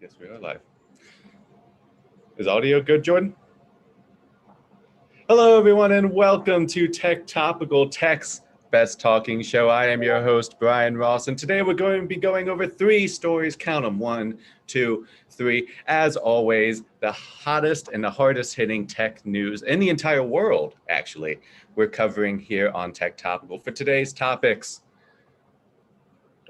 Yes, we are live. Is audio good, Jordan? Hello, everyone, and welcome to Topical, Tech's best talking show. I am your host, Brian Ross, and today we're going to be going over three stories. Count them, 1, 2, 3. As always, the hottest and the hardest hitting tech news in the entire world, actually, we're covering here on Tech Topical. For today's topics,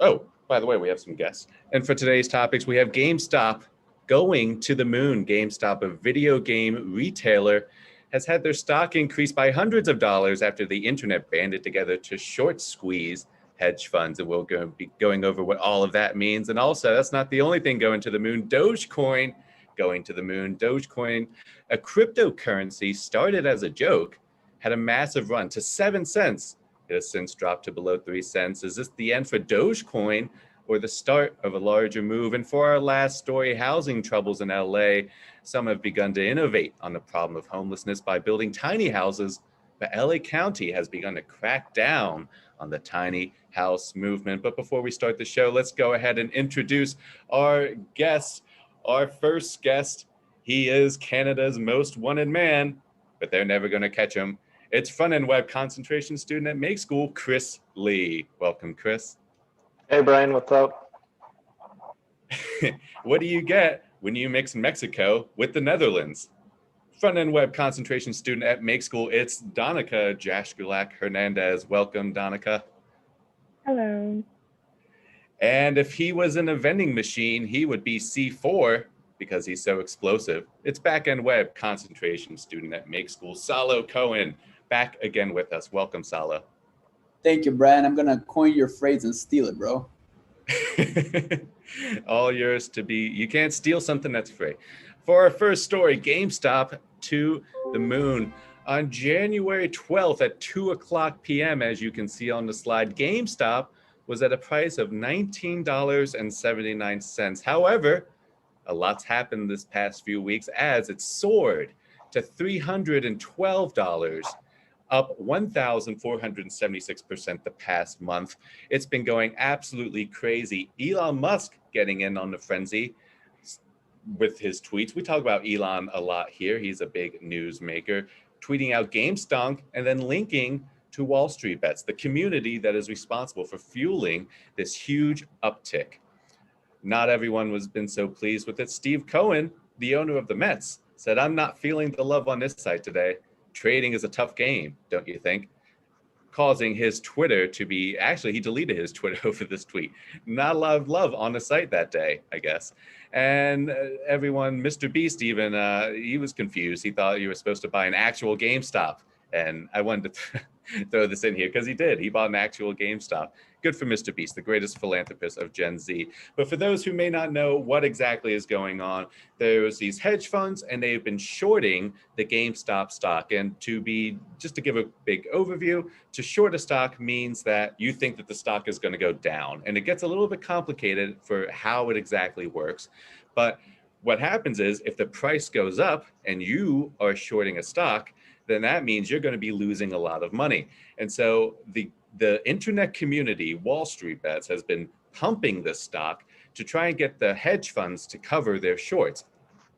oh, by the way, we have some guests. And for today's topics, we have GameStop going to the moon. GameStop, a video game retailer, has had their stock increase by hundreds of dollars after the internet banded together to short squeeze hedge funds. And we'll be going over what all of that means. And also, that's not the only thing going to the moon. Dogecoin going to the moon. Dogecoin, a cryptocurrency started as a joke, had a massive run to 7 cents. It has since dropped to below 3 cents. Is this the end for Dogecoin or the start of a larger move? And for our last story, housing troubles in LA. Some have begun to innovate on the problem of homelessness by building tiny houses, but LA County has begun to crack down on the tiny house movement. But before we start the show, let's go ahead and introduce our guest, our first guest. He is Canada's most wanted man, but they're never going to catch him. It's front-end web concentration student at Make School, Chris Lee. Welcome, Chris. Hey, Brian, what's up? What do you get when you mix Mexico with the Netherlands? Front-end web concentration student at Make School, it's Donica Jashkulak Hernandez. Welcome, Donica. Hello. And if he was in a vending machine, he would be C4 because he's so explosive. It's back-end web concentration student at Make School, Salo Cohen, back again with us. Welcome, Salo. Thank you, Brian. I'm going to coin your phrase and steal it, bro. All yours to be. You can't steal something that's free. For our first story, GameStop to the moon. On January 12th at 2:00 p.m., as you can see on the slide, GameStop was at a price of $19.79. However, a lot's happened this past few weeks as it soared to $312, up 1,476% the past month. It's been going absolutely crazy. Elon Musk getting in on the frenzy with his tweets. We talk about Elon a lot here. He's a big news maker, tweeting out GameStop and then linking to Wall Street Bets, the community that is responsible for fueling this huge uptick. Not everyone has been so pleased with it. Steve Cohen, the owner of the Mets, said, "I'm not feeling the love on this site today. Trading is a tough game, don't you think?" Causing his Twitter to be, actually, he deleted his Twitter over this tweet. Not a lot of love on the site that day, I guess. And everyone, Mr. Beast even, he was confused. He thought you were supposed to buy an actual GameStop. And I wanted to throw this in here because he did. He bought an actual GameStop. Good for Mr. Beast, the greatest philanthropist of Gen Z. But for those who may not know what exactly is going on, there's these hedge funds and they've been shorting the GameStop stock. And just to give a big overview, to short a stock means that you think that the stock is going to go down. And it gets a little bit complicated for how it exactly works. But what happens is if the price goes up and you are shorting a stock, then that means you're going to be losing a lot of money. And so the internet community, Wall Street Bets, has been pumping this stock to try and get the hedge funds to cover their shorts.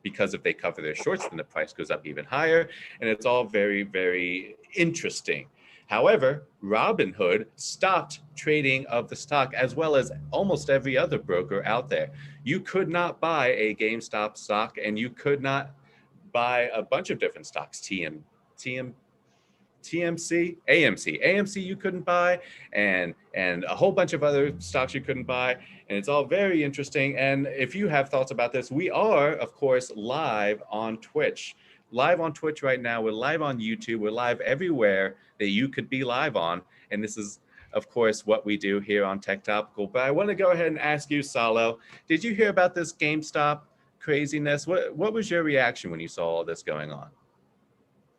Because if they cover their shorts, then the price goes up even higher. And it's all very, very interesting. However, Robinhood stopped trading of the stock as well as almost every other broker out there. You could not buy a GameStop stock and you could not buy a bunch of different stocks, TMC, AMC you couldn't buy, and a whole bunch of other stocks you couldn't buy. And it's all very interesting. And if you have thoughts about this, we are, of course, live on Twitch. Live on Twitch right now. We're live on YouTube. We're live everywhere that you could be live on. And this is, of course, what we do here on Tech Topical. But I want to go ahead and ask you, Salo, did you hear about this GameStop craziness? What was your reaction when you saw all this going on?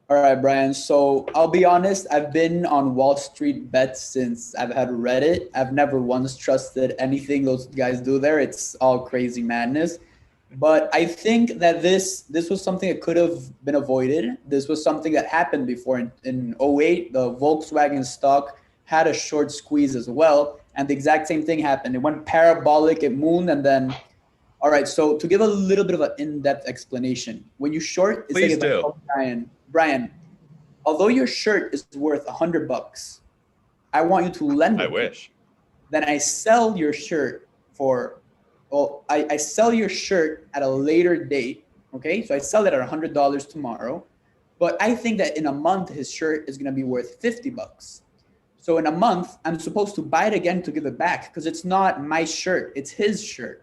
All right, Brian. So I'll be honest, I've been on Wall Street Bets since I've had Reddit. I've never once trusted anything those guys do there. It's all crazy madness. But I think that this was something that could have been avoided. This was something that happened before. In 2008, the Volkswagen stock had a short squeeze as well. And the exact same thing happened. It went parabolic, it mooned, and then All right, so to give a little bit of an in-depth explanation, when you short, it's Please like if I do. tell Brian, although your shirt is worth $100, I want you to lend I it to me. wish. Then I sell your shirt for, I sell your shirt at a later date. Okay, so I sell it at $100 tomorrow, but I think that in a month his shirt is gonna be worth $50. So in a month, I'm supposed to buy it again to give it back because it's not my shirt, it's his shirt.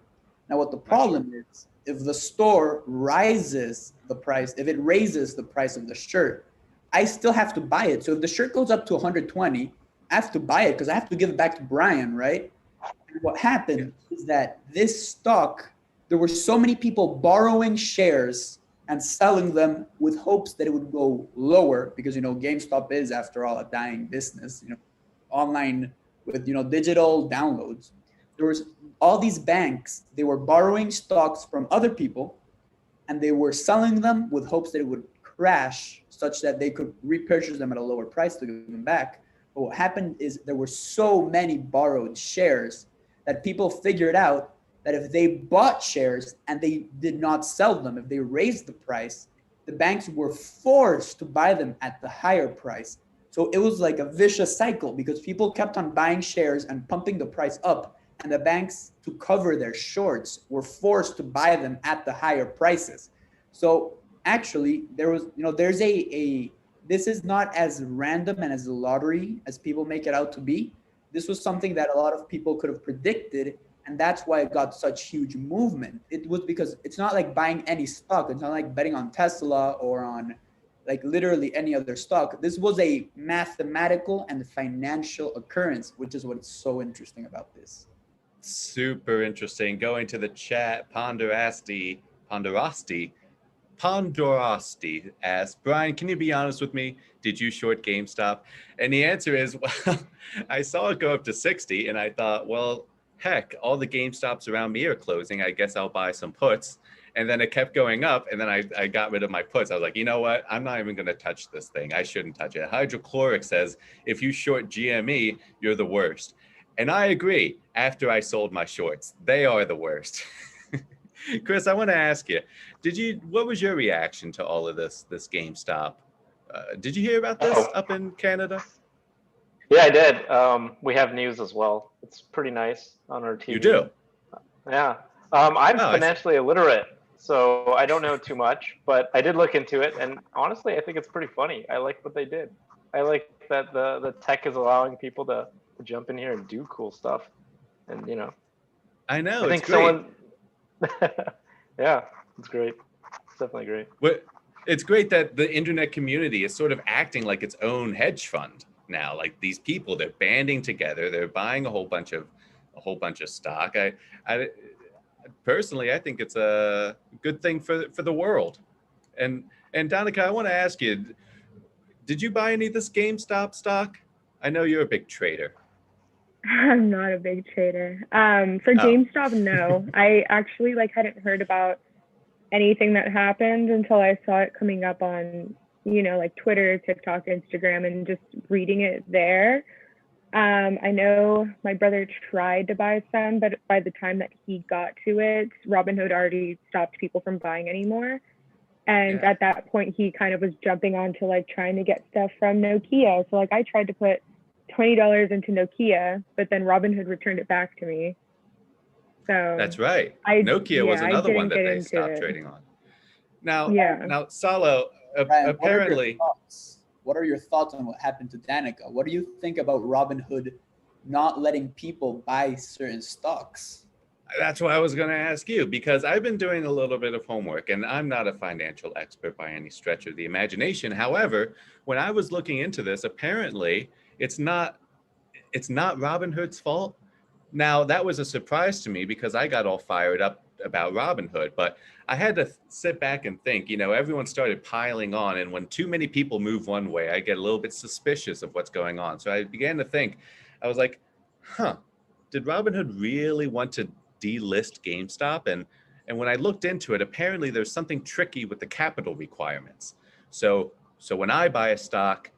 Now, what the problem is, if the store rises the price, if it raises the price of the shirt, I still have to buy it. So if the shirt goes up to 120, I have to buy it because I have to give it back to Brian, right? And what happened is that this stock, there were so many people borrowing shares and selling them with hopes that it would go lower because, GameStop is, after all, a dying business, online with, digital downloads. There was all these banks, they were borrowing stocks from other people and they were selling them with hopes that it would crash such that they could repurchase them at a lower price to give them back. But what happened is there were so many borrowed shares that people figured out that if they bought shares and they did not sell them, if they raised the price, the banks were forced to buy them at the higher price. So it was like a vicious cycle because people kept on buying shares and pumping the price up, and the banks, to cover their shorts, were forced to buy them at the higher prices. So actually, there's this is not as random and as a lottery as people make it out to be. This was something that a lot of people could have predicted, and that's why it got such huge movement. It was because it's not like buying any stock. It's not like betting on Tesla or on like literally any other stock. This was a mathematical and financial occurrence, which is what's so interesting about this. Super interesting. Going to the chat, Ponderasti asks, Brian, can you be honest with me? Did you short GameStop? And the answer is, well, I saw it go up to 60 and I thought, well, heck, all the GameStops around me are closing. I guess I'll buy some puts. And then it kept going up, and then I got rid of my puts. I was like, you know what? I'm not even going to touch this thing. I shouldn't touch it. Hydrochloric says, if you short GME, you're the worst. And I agree. After I sold my shorts, they are the worst. Chris, I want to ask you, what was your reaction to all of this GameStop? Did you hear about this up in Canada? Yeah, I did. We have news as well. It's pretty nice on our TV. You do? Yeah. I'm financially illiterate, so I don't know too much, but I did look into it, and honestly, I think it's pretty funny. I like what they did. I like that the tech is allowing people to jump in here and do cool stuff, and I know. I think it's great. Yeah, it's great. It's definitely great. It's great that the internet community is sort of acting like its own hedge fund now. Like these people, they're banding together. They're buying a whole bunch of stock. I personally, I think it's a good thing for the world. And Danica, I want to ask you, did you buy any of this GameStop stock? I know you're a big trader. I'm not a big trader. For GameStop, no. I actually hadn't heard about anything that happened until I saw it coming up on, Twitter, TikTok, Instagram, and just reading it there. I know my brother tried to buy some, but by the time that he got to it, Robinhood already stopped people from buying anymore. And at that point, he kind of was jumping on to trying to get stuff from Nokia. So I tried to put $20 into Nokia, but then Robinhood returned it back to me. So that's right. Nokia was another one that they stopped trading on. Now, Salo, Ryan, apparently. What are your thoughts on what happened to Danica? What do you think about Robinhood not letting people buy certain stocks? That's what I was going to ask you, because I've been doing a little bit of homework, and I'm not a financial expert by any stretch of the imagination. However, when I was looking into this, apparently it's not Robinhood's fault. Now, that was a surprise to me because I got all fired up about Robinhood, but I had to sit back and think, everyone started piling on. And when too many people move one way, I get a little bit suspicious of what's going on. So I began to think, I was like, did Robinhood really want to delist GameStop? And when I looked into it, apparently there's something tricky with the capital requirements. So when I buy a stock,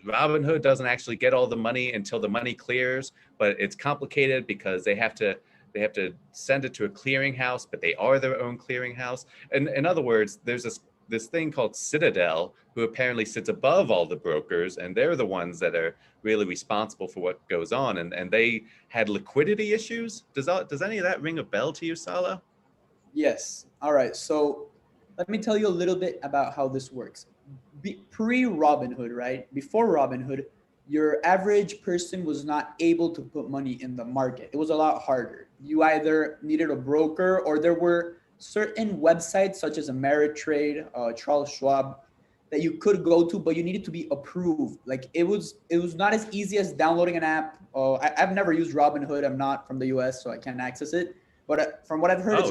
Robinhood doesn't actually get all the money until the money clears, but it's complicated because they have to They have to send it to a clearinghouse, but they are their own clearinghouse. And in other words, there's this thing called Citadel, who apparently sits above all the brokers, and they're the ones that are really responsible for what goes on. And they had liquidity issues. Does any of that ring a bell to you, Salo? Yes. All right. So let me tell you a little bit about how this works. Pre-Robinhood, right? Before Robinhood, your average person was not able to put money in the market. It was a lot harder. You either needed a broker, or there were certain websites such as Ameritrade, Charles Schwab, that you could go to, but you needed to be approved. Like it was not as easy as downloading an app. I've never used Robinhood. I'm not from the US, so I can't access it. But from what I've heard,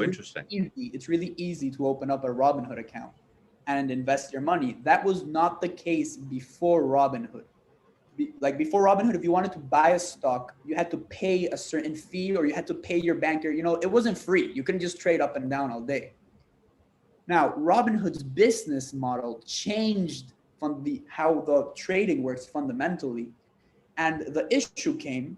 it's really easy to open up a Robinhood account and invest your money. That was not the case before Robinhood. Before Robinhood, if you wanted to buy a stock, you had to pay a certain fee, or you had to pay your banker. It wasn't free. You couldn't just trade up and down all day. Now, Robinhood's business model changed from how the trading works fundamentally. And the issue came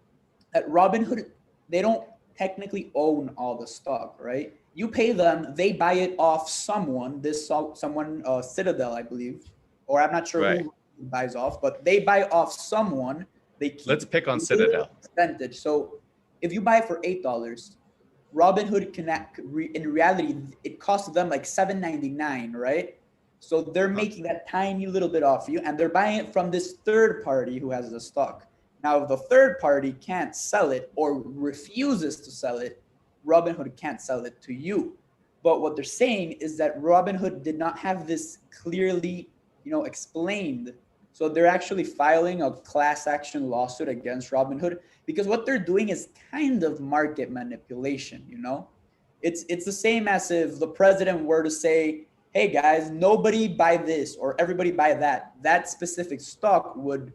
that Robinhood, they don't technically own all the stock, right? You pay them, they buy it off someone, Citadel, I believe, or I'm not sure who buys off, but they buy off someone. Let's pick on Citadel. Percentage. So if you buy for $8, Robinhood in reality, it costs them like $7.99, right? So they're making that tiny little bit off you, and they're buying it from this third party who has the stock. Now, if the third party can't sell it or refuses to sell it, Robinhood can't sell it to you. But what they're saying is that Robinhood did not have this clearly, explained. So they're actually filing a class action lawsuit against Robinhood, because what they're doing is kind of market manipulation, It's the same as if the president were to say, hey guys, nobody buy this or everybody buy that. That specific stock would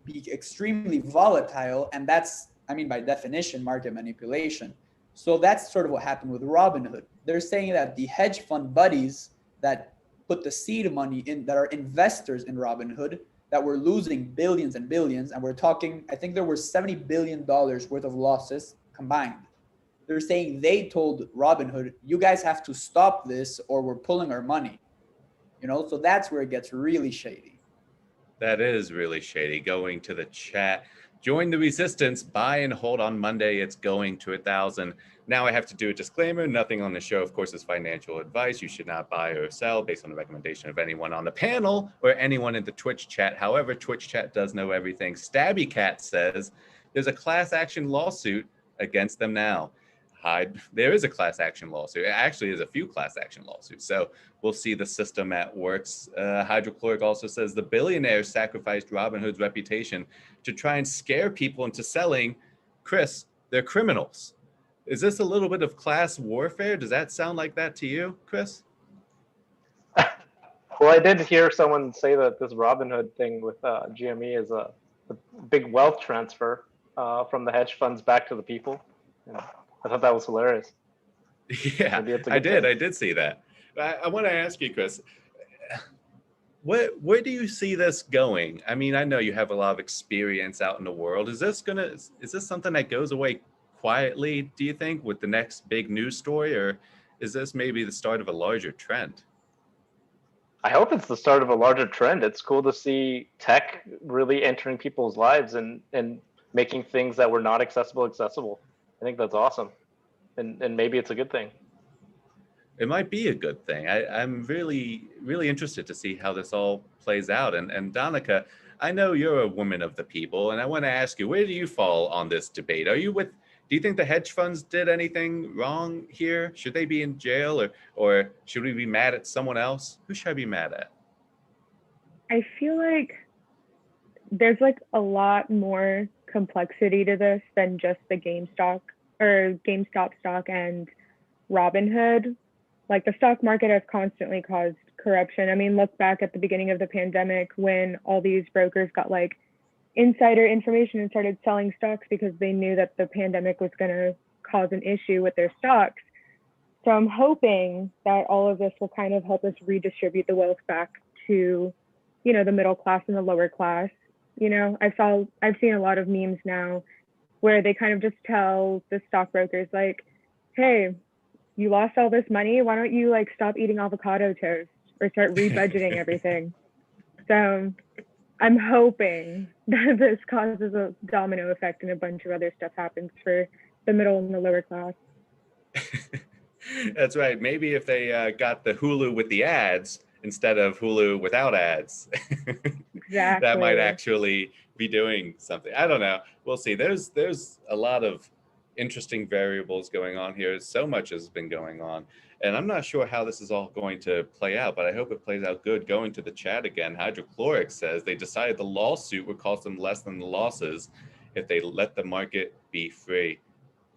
be extremely volatile, and that's, by definition, market manipulation. So that's sort of what happened with Robinhood. They're saying that the hedge fund buddies that put the seed money in, that are investors in Robinhood, that were losing billions and billions, and we're talking, I think there were $70 billion worth of losses combined. They're saying they told Robinhood, you guys have to stop this or we're pulling our money. So that's where it gets really shady. That is really shady. Going to the chat. Join the resistance. Buy and hold on Monday. It's going to 1,000. Now I have to do a disclaimer. Nothing on the show, of course, is financial advice. You should not buy or sell based on the recommendation of anyone on the panel or anyone in the Twitch chat. However, Twitch chat does know everything. Stabby Cat says there's a class action lawsuit against them now. There is a class action lawsuit. It actually is a few class action lawsuits. So we'll see the system at works. Hydrochloric also says the billionaires sacrificed Robinhood's reputation to try and scare people into selling. Chris, they're criminals. Is this a little bit of class warfare? Does that sound like that to you, Chris? Well, I did hear someone say that this Robinhood thing with GME is a big wealth transfer from the hedge funds back to the people. I thought that was hilarious. Yeah, I did see that. I want to ask you, Chris, where do you see this going? I know you have a lot of experience out in the world. Is this something that goes away quietly, do you think, with the next big news story, or is this maybe the start of a larger trend? I hope it's the start of a larger trend. It's cool to see tech really entering people's lives and making things that were not accessible. I think that's awesome. And maybe it's a good thing. It might be a good thing. I'm really, really interested to see how this all plays out. And Danica, I know you're a woman of the people, and I want to ask you, where do you fall on this debate? Do you think the hedge funds did anything wrong here? Should they be in jail, or should we be mad at someone else? Who should I be mad at? I feel like there's a lot more complexity to this than just the GameStop stock and Robinhood. The stock market has constantly caused corruption. Look back at the beginning of the pandemic when all these brokers got insider information and started selling stocks because they knew that the pandemic was going to cause an issue with their stocks. So I'm hoping that all of this will kind of help us redistribute the wealth back to, the middle class and the lower class. I've seen a lot of memes now where they kind of just tell the stockbrokers, hey, you lost all this money. Why don't you like stop eating avocado toast or start rebudgeting everything? So I'm hoping that this causes a domino effect and a bunch of other stuff happens for the middle and the lower class. That's right. Maybe if they got the Hulu with the ads instead of Hulu without ads, Exactly. that might actually be doing something. I don't know. We'll see. There's a lot of interesting variables going on here. So much has been going on. And I'm not sure how this is all going to play out, but I hope it plays out good. Going to the chat again, Hydrochloric says they decided the lawsuit would cost them less than the losses if they let the market be free.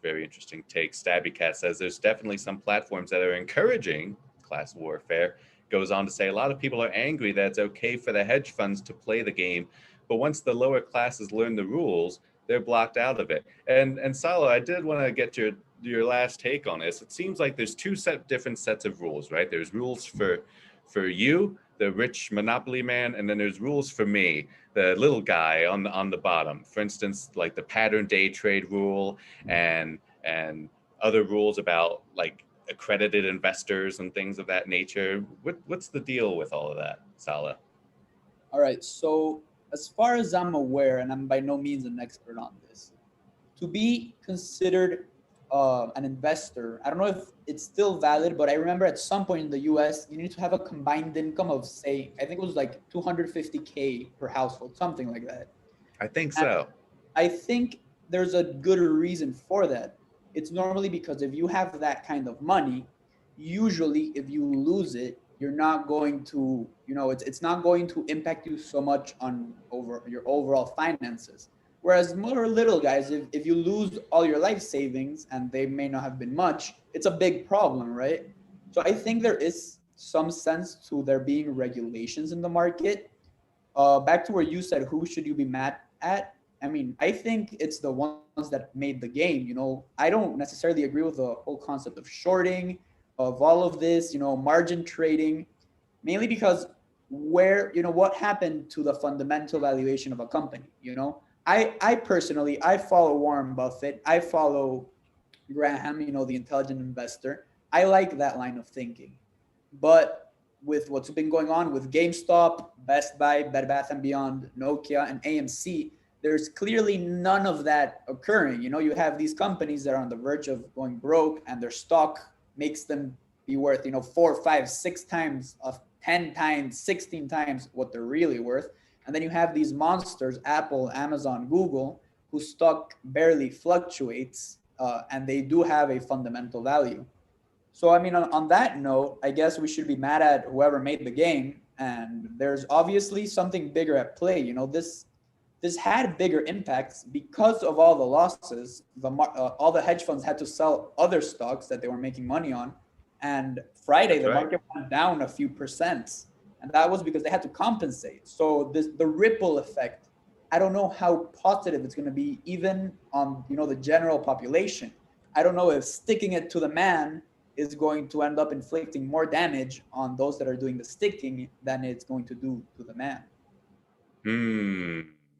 Very interesting take. Stabby Cat says there's definitely some platforms that are encouraging class warfare. Goes on to say a lot of people are angry that it's okay for the hedge funds to play the game, but once the lower classes learn the rules, they're blocked out of it. And Salo, I did want to get your last take on this. It seems like there's different sets of rules, right? There's rules for you, the rich monopoly man, and then there's rules for me, the little guy on the bottom. For instance, like the pattern day trade rule and other rules about like accredited investors and things of that nature. What's the deal with all of that, Salah? All right, so as far as I'm aware, and I'm by no means an expert on this, to be considered an investor, I don't know if it's still valid, but I remember at some point in the US, you need to have a combined income of, say, I think it was like 250K per household, something like that. I think so. And I think there's a good reason for that. It's normally because if you have that kind of money, usually if you lose it, you're not going to, it's not going to impact you so much on over your overall finances. Whereas more little guys, if you lose all your life savings, and they may not have been much, it's a big problem, right? So I think there is some sense to there being regulations in the market. Back to where you said, who should you be mad at? I mean, I think it's the ones that made the game. I don't necessarily agree with the whole concept of shorting, of all of this, margin trading, mainly because what happened to the fundamental valuation of a company. I personally, I follow Warren Buffett. I follow Graham, the intelligent investor. I like that line of thinking. But with what's been going on with GameStop, Best Buy, Bed Bath & Beyond, Nokia, and AMC, there's clearly none of that occurring. You have these companies that are on the verge of going broke, and their stock makes them be worth, 4, 5, 6 times, 10 times, 16 times what they're really worth. And then you have these monsters, Apple, Amazon, Google, whose stock barely fluctuates, and they do have a fundamental value. So, I mean, on that note, I guess we should be mad at whoever made the game. And there's obviously something bigger at play. This had bigger impacts because of all the losses. All the hedge funds had to sell other stocks that they were making money on. And Friday, the market went down a few percent. And that was because they had to compensate. So the ripple effect, I don't know how positive it's going to be even on, the general population. I don't know if sticking it to the man is going to end up inflicting more damage on those that are doing the sticking than it's going to do to the man.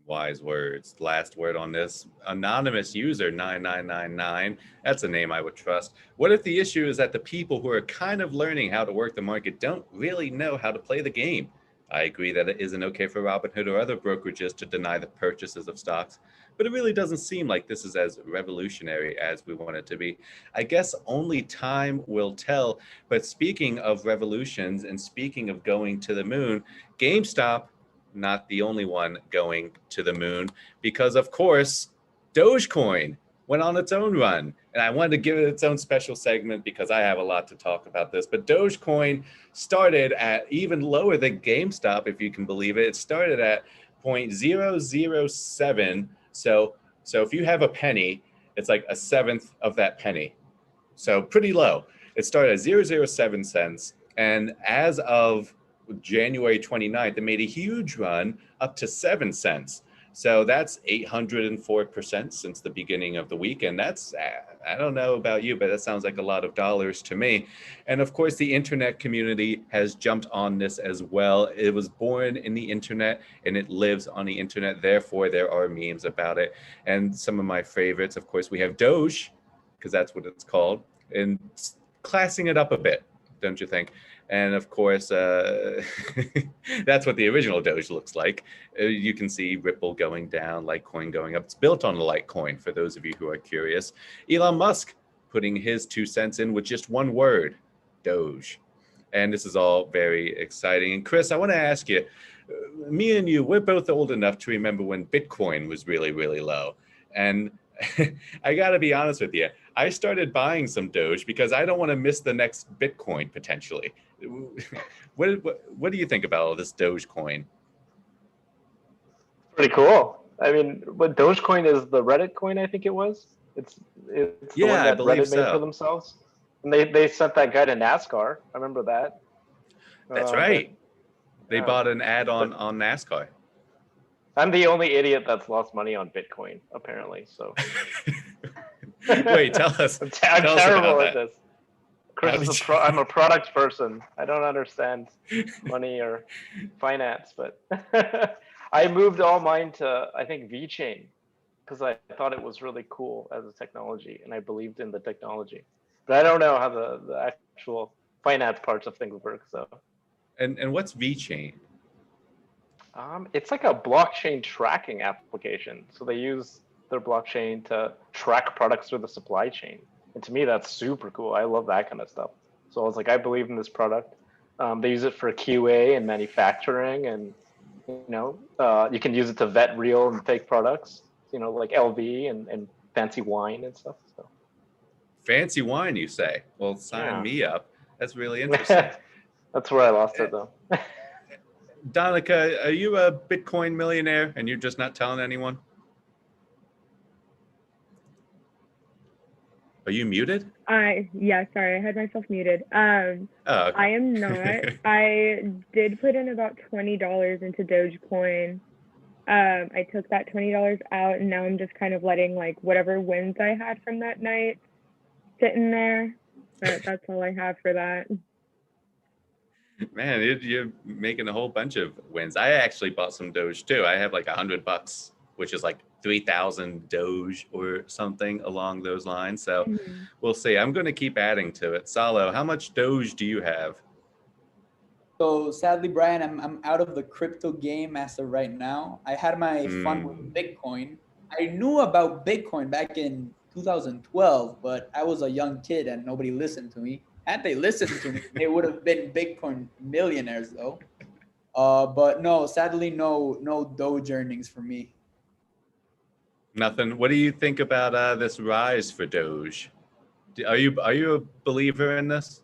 Wise words. Last word on this. Anonymous user 9999. That's a name I would trust. What if the issue is that the people who are kind of learning how to work the market don't really know how to play the game? I agree that it isn't okay for Robinhood or other brokerages to deny the purchases of stocks, but it really doesn't seem like this is as revolutionary as we want it to be. I guess only time will tell. But speaking of revolutions and speaking of going to the moon, GameStop, not the only one going to the moon, because of course, Dogecoin went on its own run. And I wanted to give it its own special segment because I have a lot to talk about this. But Dogecoin started at even lower than GameStop, if you can believe it. It started at 0.007. So if you have a penny, it's like a seventh of that penny. So pretty low. It started at 0.007 cents. And as of January 29th, it made a huge run up to 7 cents. So that's 804% since the beginning of the week. And that's, I don't know about you, but that sounds like a lot of dollars to me. And of course, the internet community has jumped on this as well. It was born in the internet and it lives on the internet. Therefore, there are memes about it. And some of my favorites, of course, we have Doge, because that's what it's called. and classing it up a bit, don't you think? And of course, that's what the original Doge looks like. You can see Ripple going down, Litecoin going up. It's built on Litecoin, for those of you who are curious. Elon Musk putting his 2 cents in with just one word, Doge. And this is all very exciting. And Chris, I want to ask you, me and you, we're both old enough to remember when Bitcoin was really, really low. And I got to be honest with you, I started buying some Doge because I don't want to miss the next Bitcoin potentially. What do you think about all this Dogecoin? Pretty cool. I mean, what Dogecoin is the Reddit coin, I think it was. It's the one that Reddit made for themselves. And they sent that guy to NASCAR. I remember that. That's right. They bought an ad on NASCAR. I'm the only idiot that's lost money on Bitcoin, apparently. So. Wait, tell us. I'm terrible at this. Chris I'm a product person. I don't understand money or finance, but I moved all mine to, I think, VeChain, because I thought it was really cool as a technology, and I believed in the technology. But I don't know how the actual finance parts of things work. So. And what's VeChain? It's like a blockchain tracking application. So they use their blockchain to track products through the supply chain. And to me, that's super cool. I love that kind of stuff. So I was like, I believe in this product. They use it for QA and manufacturing, and you can use it to vet real and fake products. Like LV and fancy wine and stuff. So. Fancy wine, you say? Well, sign me up. That's really interesting. That's where I lost it, though. Donica, are you a Bitcoin millionaire and you're just not telling anyone? Are you muted? Yeah, sorry, I had myself muted. Okay. I am not. I did put in about $20 into Dogecoin. I took that $20 out, and now I'm just kind of letting whatever wins I had from that night sit in there. But that's all I have for that. Man, you're making a whole bunch of wins. I actually bought some Doge too. I have $100, which is 3,000 Doge or something along those lines. So We'll see. I'm going to keep adding to it. Salo, how much Doge do you have? So sadly, Brian, I'm out of the crypto game as of right now. I had my fun with Bitcoin. I knew about Bitcoin back in 2012, but I was a young kid and nobody listened to me. Had they listened to me, they would have been Bitcoin millionaires, though. But no, sadly, no Doge earnings for me. Nothing. What do you think about this rise for Doge? Are you a believer in this?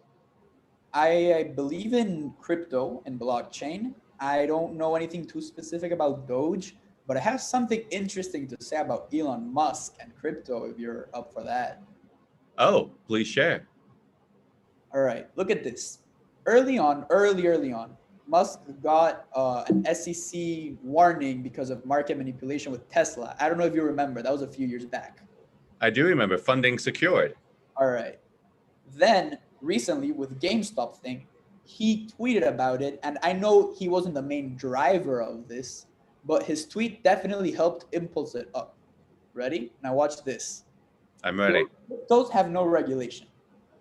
I believe in crypto and blockchain. I don't know anything too specific about Doge, but I have something interesting to say about Elon Musk and crypto, if you're up for that. Oh, please share. All right, look at this. Early on, Musk got an SEC warning because of market manipulation with Tesla. I don't know if you remember. That was a few years back. I do remember. Funding secured. All right. Then recently with GameStop thing, he tweeted about it. And I know he wasn't the main driver of this, but his tweet definitely helped impulse it up. Ready? Now watch this. I'm ready. Those have no regulation.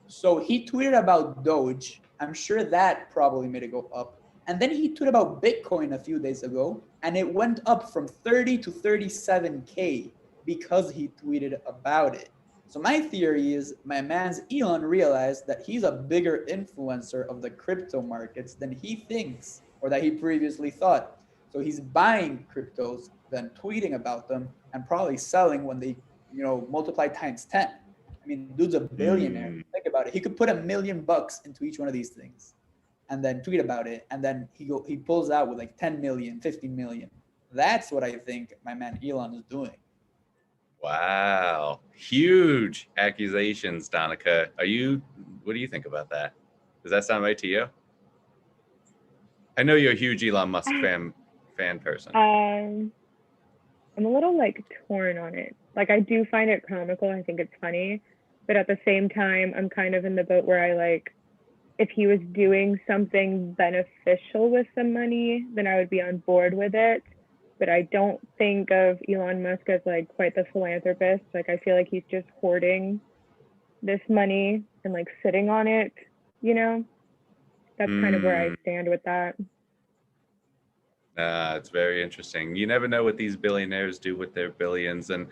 So he tweeted about Doge. I'm sure that probably made it go up. And then he tweeted about Bitcoin a few days ago, and it went up from 30 to 37K because he tweeted about it. So my theory is my man's Elon realized that he's a bigger influencer of the crypto markets than he thinks, or that he previously thought. So he's buying cryptos, then tweeting about them, and probably selling when they, multiply times 10. I mean, dude's a billionaire. Think about it. He could put $1 million into each one of these things and then tweet about it. And then he pulls out with 10 million, 50 million. That's what I think my man Elon is doing. Wow. Huge accusations, Donica. What do you think about that? Does that sound right to you? I know you're a huge Elon Musk fan person. I'm a little torn on it. I do find it comical. I think it's funny. But at the same time, I'm kind of in the boat where I if he was doing something beneficial with the money, then I would be on board with it. But I don't think of Elon Musk as quite the philanthropist. I feel like he's just hoarding this money and like sitting on it, you know. That's kind of where I stand with that. It's very interesting. You never know what these billionaires do with their billions. And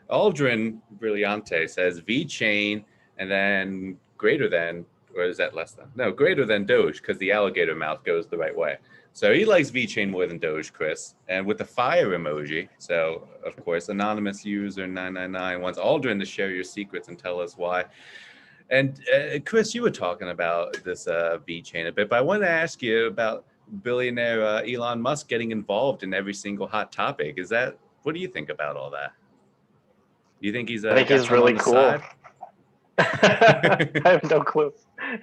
Aldrin Brillante says VeChain and then greater than, or is that less than? No, greater than Doge, because the alligator mouth goes the right way. So he likes VeChain more than Doge, Chris, and with the fire emoji. So, of course, anonymous user 999 wants Aldrin to share your secrets and tell us why. And Chris, you were talking about this VeChain a bit, but I want to ask you about billionaire Elon Musk getting involved in every single hot topic. What do you think about all that? Do you think he's I think he's really cool. I have no clue.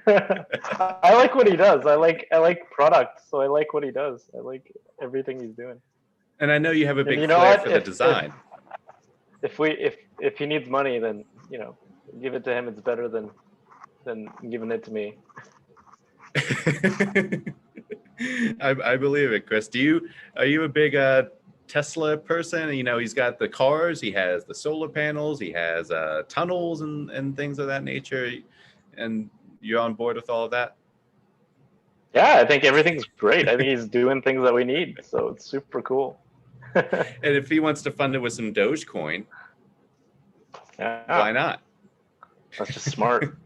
I like what he does. I like products, so I like what he does. I like everything he's doing. And I know you have a big flair for the design. If he needs money, then give it to him. It's better than giving it to me. I believe it, Chris. Are you a big Tesla person? He's got the cars, he has the solar panels, he has tunnels and things of that nature. And you're on board with all of that? Yeah, I think everything's great. I think he's doing things that we need, so it's super cool. And if he wants to fund it with some Dogecoin, why not? That's just smart.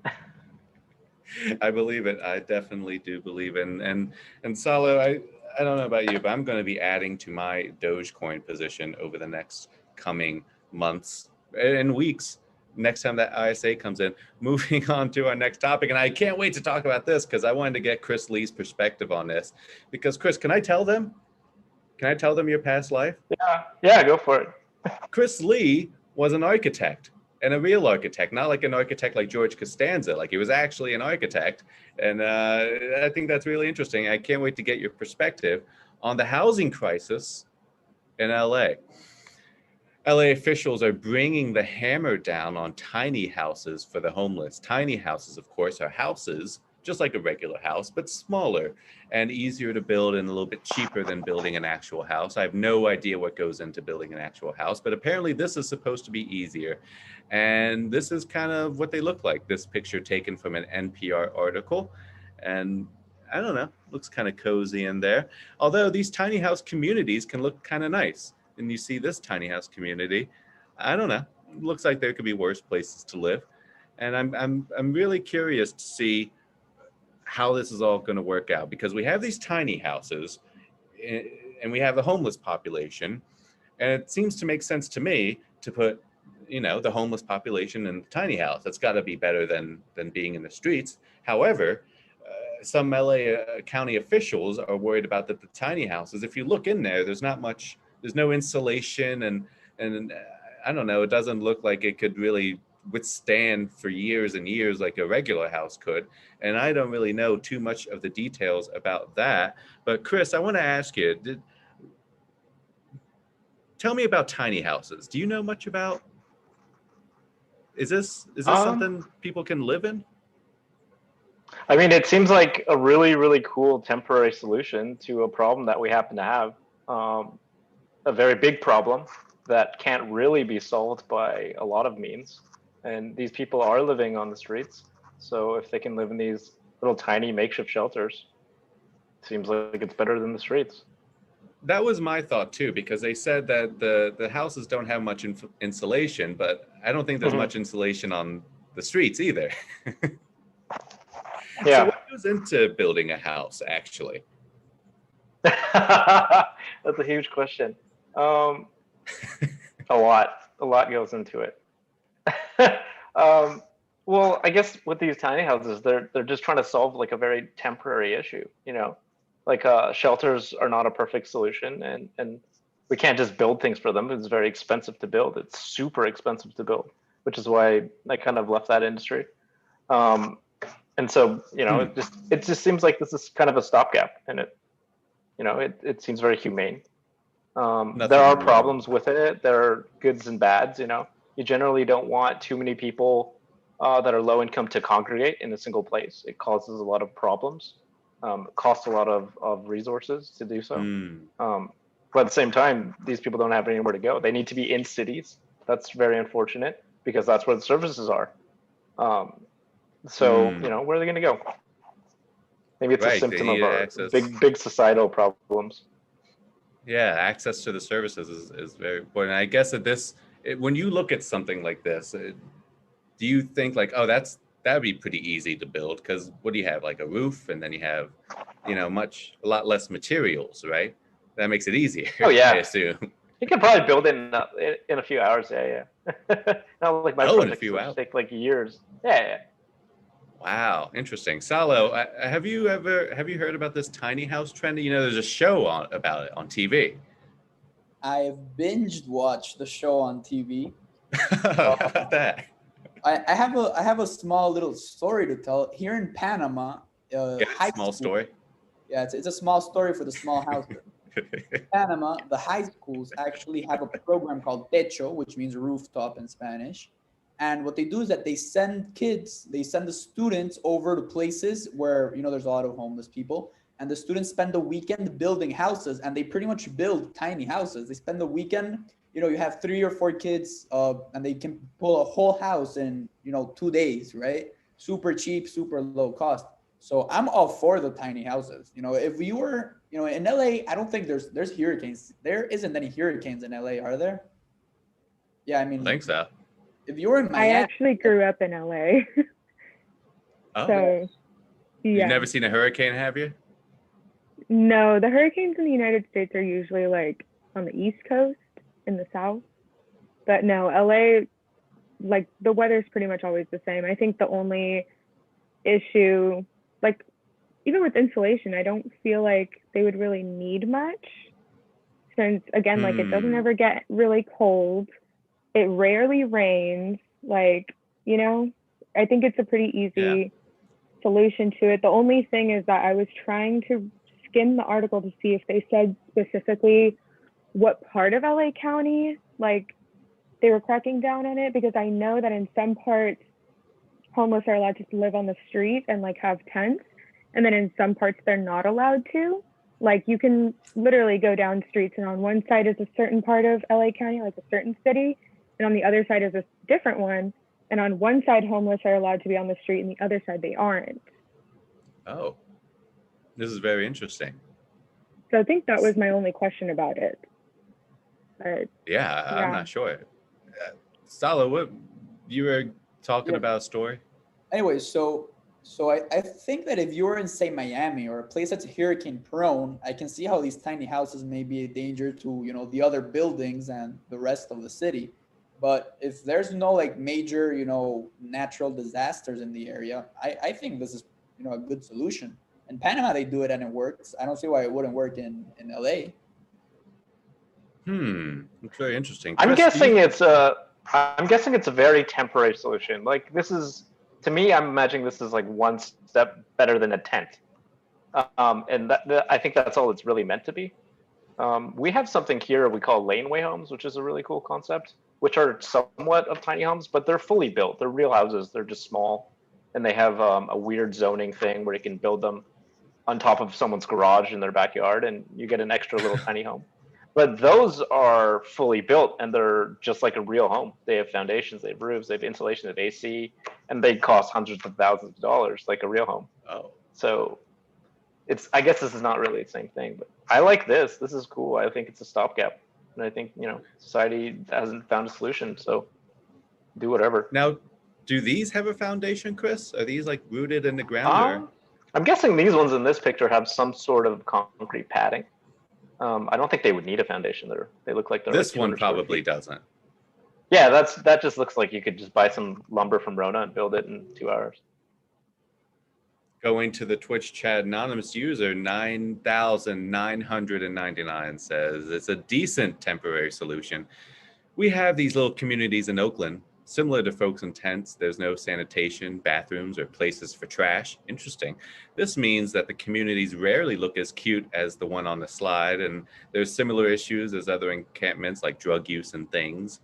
I believe it. I definitely do believe it. And Salo, I don't know about you, but I'm going to be adding to my Dogecoin position over the next coming months and weeks. Next time that ISA comes in. Moving on to our next topic, and I can't wait to talk about this because I wanted to get Chris Lee's perspective on this. Because Chris, can I tell them your past life? Yeah, go for it. Chris Lee was an architect. And a real architect, not like an architect like George Costanza. Like he was actually an architect. And I think that's really interesting. I can't wait to get your perspective on the housing crisis in LA. LA officials are bringing the hammer down on tiny houses for the homeless. Tiny houses, of course, are houses just like a regular house, but smaller and easier to build and a little bit cheaper than building an actual house. I have no idea what goes into building an actual house, but apparently this is supposed to be easier. And this is kind of what they look like. This picture taken from an NPR article. And I don't know, looks kind of cozy in there. Although these tiny house communities can look kind of nice. And you see this tiny house community, I don't know, it looks like there could be worse places to live. And I'm really curious to see how this is all going to work out, because we have these tiny houses and we have the homeless population, and it seems to make sense to me to put the homeless population in the tiny house. That's got to be better than being in the streets. However, some LA County officials are worried about that the tiny houses, if you look in there, there's no insulation, and I don't know, it doesn't look like it could really withstand for years and years like a regular house could. And I don't really know too much of the details about that. But Chris, I want to ask you, tell me about tiny houses. Do you know much about? Is this something people can live in? I mean, it seems like a really, really cool temporary solution to a problem that we happen to have. A very big problem that can't really be solved by a lot of means. And these people are living on the streets. So if they can live in these little tiny makeshift shelters, it seems like it's better than the streets. That was my thought too, because they said that the houses don't have much insulation, but I don't think there's much insulation on the streets either. Yeah. So what goes into building a house, actually? That's a huge question. A lot goes into it. Well, I guess with these tiny houses, they're just trying to solve like a very temporary issue, like shelters are not a perfect solution, and we can't just build things for them. It's very expensive to build. It's super expensive to build, which is why I kind of left that industry. And so, it just seems like this is kind of a stopgap, and it seems very humane. There are problems with it. There are goods and bads, You generally don't want too many people that are low income to congregate in a single place. It causes a lot of problems. It costs a lot of resources to do so. But at the same time, these people don't have anywhere to go. They need to be in cities. That's very unfortunate because that's where the services are. So, where are they going to go? Maybe it's a symptom of our big societal problems. Yeah, access to the services is very important. I guess that when you look at something like this, do you think like, oh, that'd be pretty easy to build? Because what do you have? Like a roof, and then you have, a lot less materials, right? That makes it easier. Oh yeah, I assume. You can probably build it in a few hours. Yeah. Not like my projects which take like years. Yeah. Wow, interesting. Salo, have you heard about this tiny house trend? There's a show about it on TV. I've binged watched the show on TV. How about that? I have a small little story to tell. Here in Panama, story. Yeah, it's a small story for the small houses. In Panama, the high schools actually have a program called Techo, which means rooftop in Spanish. And what they do is that they send the students over to places where, there's a lot of homeless people. And the students spend the weekend building houses, and they pretty much build tiny houses. They spend the weekend, you have 3 or 4 kids, and they can pull a whole house in, 2 days, right? Super cheap, super low cost. So I'm all for the tiny houses. If we were, in LA, I don't think there's hurricanes. There isn't any hurricanes in LA, are there? Yeah, I mean, I think so. If you were in Miami, I actually grew up in LA. Oh. So, yeah. You've never seen a hurricane, have you? No, the hurricanes in the United States are usually like on the East Coast, in the South. But no, LA, like the weather's pretty much always the same. I think the only issue, like even with insulation, I don't feel like they would really need much, since again, like it doesn't ever get really cold. It rarely rains. Like, I think it's a pretty easy solution to it. The only thing is that I was trying to skim the article to see if they said specifically what part of LA County, like they were cracking down on it, because I know that in some parts, homeless are allowed to live on the street and like have tents. And then in some parts, they're not allowed to. Like you can literally go down streets, and on one side is a certain part of LA County, like a certain city, and on the other side is a different one. And on one side, homeless are allowed to be on the street, and the other side, they aren't. Oh, this is very interesting. So I think that was my only question about it. But, yeah, I'm not sure. Salo, what you were talking about a story? Anyway, so I think that if you were in, say, Miami or a place that's hurricane prone, I can see how these tiny houses may be a danger to, the other buildings and the rest of the city. But if there's no like major, natural disasters in the area, I think this is, a good solution. In Panama, they do it and it works. I don't see why it wouldn't work in LA. It's very interesting. I'm guessing it's a very temporary solution. Like this is, to me, I'm imagining this is like one step better than a tent. And I think that's all it's really meant to be. We have something here we call laneway homes, which is a really cool concept, which are somewhat of tiny homes, but they're fully built. They're real houses. They're just small. And they have a weird zoning thing where you can build them on top of someone's garage in their backyard, and you get an extra little tiny home. But those are fully built, and they're just like a real home. They have foundations, they have roofs, they have insulation, they have AC, and they cost hundreds of thousands of dollars, like a real home. Oh. So I guess this is not really the same thing, but I like this. This is cool. I think it's a stopgap. And I think, society hasn't found a solution, so do whatever. Now, do these have a foundation, Chris? Are these like rooted in the ground? I'm guessing these ones in this picture have some sort of concrete padding. I don't think they would need a foundation. They look like they're. This one probably doesn't. Yeah, that just looks like you could just buy some lumber from Rona and build it in 2 hours. Going to the Twitch chat, anonymous user 9,999 says it's a decent temporary solution. We have these little communities in Oakland, similar to folks in tents. There's no sanitation, bathrooms, or places for trash. Interesting. This means that the communities rarely look as cute as the one on the slide, and there's similar issues as other encampments like drug use and things.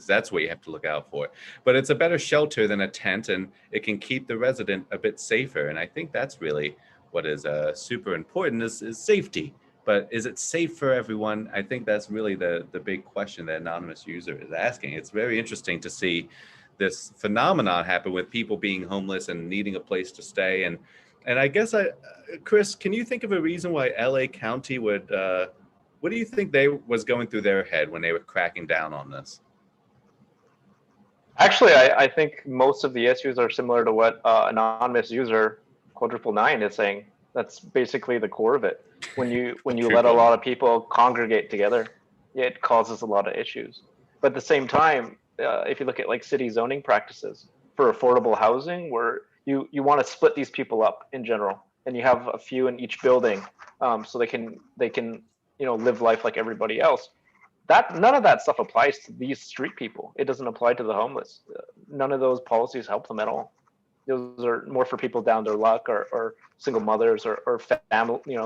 That's what you have to look out for. But it's a better shelter than a tent, and it can keep the resident a bit safer. And I think that's really what is super important is safety. But is it safe for everyone? I think that's really the big question that anonymous user is asking. It's very interesting to see this phenomenon happen with people being homeless and needing a place to stay. And I guess Chris, can you think of a reason why LA County would, what do you think was going through their head when they were cracking down on this? Actually, I think most of the issues are similar to what anonymous user Quadruple9 is saying. That's basically the core of it. When you let a lot of people congregate together, it causes a lot of issues. But at the same time, if you look at like city zoning practices for affordable housing, where you want to split these people up in general, and you have a few in each building, so they can live life like everybody else. None of that stuff applies to these street people. It doesn't apply to the homeless. None of those policies help them at all. Those are more for people down their luck, or single mothers, or family,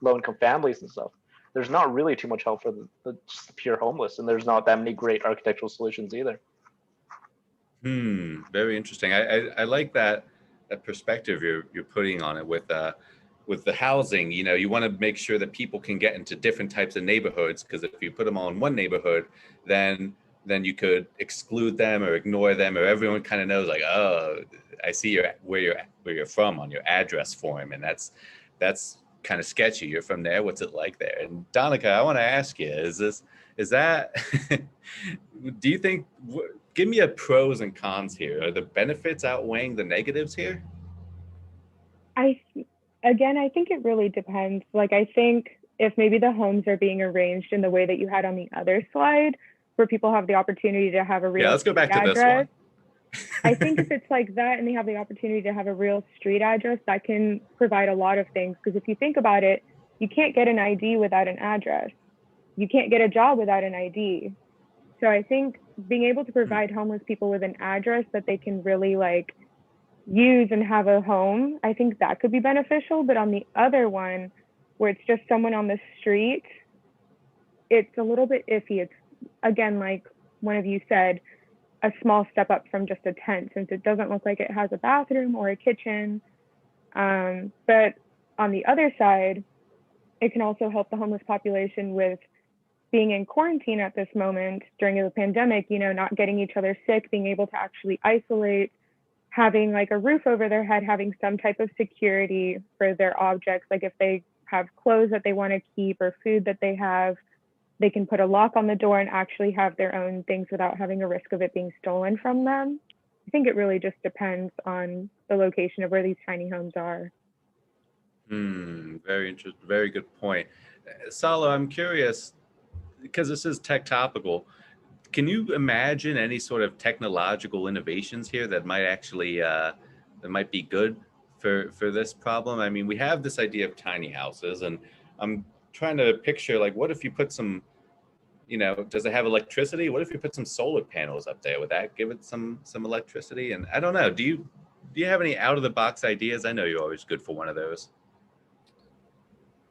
low income families and stuff. There's not really too much help for just the pure homeless, and there's not that many great architectural solutions either. Very interesting. I like that perspective you're putting on it with the housing. You want to make sure that people can get into different types of neighborhoods, because if you put them all in one neighborhood, then you could exclude them or ignore them, or everyone kind of knows, like, oh, I see where you're from on your address form, and that's kind of sketchy. You're from there. What's it like there? And Donica, I want to ask you: is that? Do you think? Give me a pros and cons here. Are the benefits outweighing the negatives here? I think it really depends. Like, I think if maybe the homes are being arranged in the way that you had on the other slide, where people have the opportunity to have a real let's go back address, to this one. I think if it's like that and they have the opportunity to have a real street address, that can provide a lot of things. Because if you think about it, you can't get an ID without an address. You can't get a job without an ID. So I think being able to provide homeless people with an address that they can really like use and have a home, I think that could be beneficial. But on the other one, where it's just someone on the street, it's a little bit iffy. It's, again, like one of you said, a small step up from just a tent, since it doesn't look like it has a bathroom or a kitchen. But on the other side, it can also help the homeless population with being in quarantine at this moment during the pandemic, not getting each other sick, being able to actually isolate, having like a roof over their head, having some type of security for their objects. Like if they have clothes that they want to keep or food that they have, they can put a lock on the door and actually have their own things without having a risk of it being stolen from them. I think it really just depends on the location of where these tiny homes are. Very interesting. Very good point. Salo, I'm curious, because this is tech topical. Can you imagine any sort of technological innovations here that might actually that might be good for this problem? I mean, we have this idea of tiny houses, and I'm trying to picture, like, what if you put some, does it have electricity? What if you put some solar panels up there? Would that give it some electricity? And I don't know. Do you have any out of the box ideas? I know you're always good for one of those.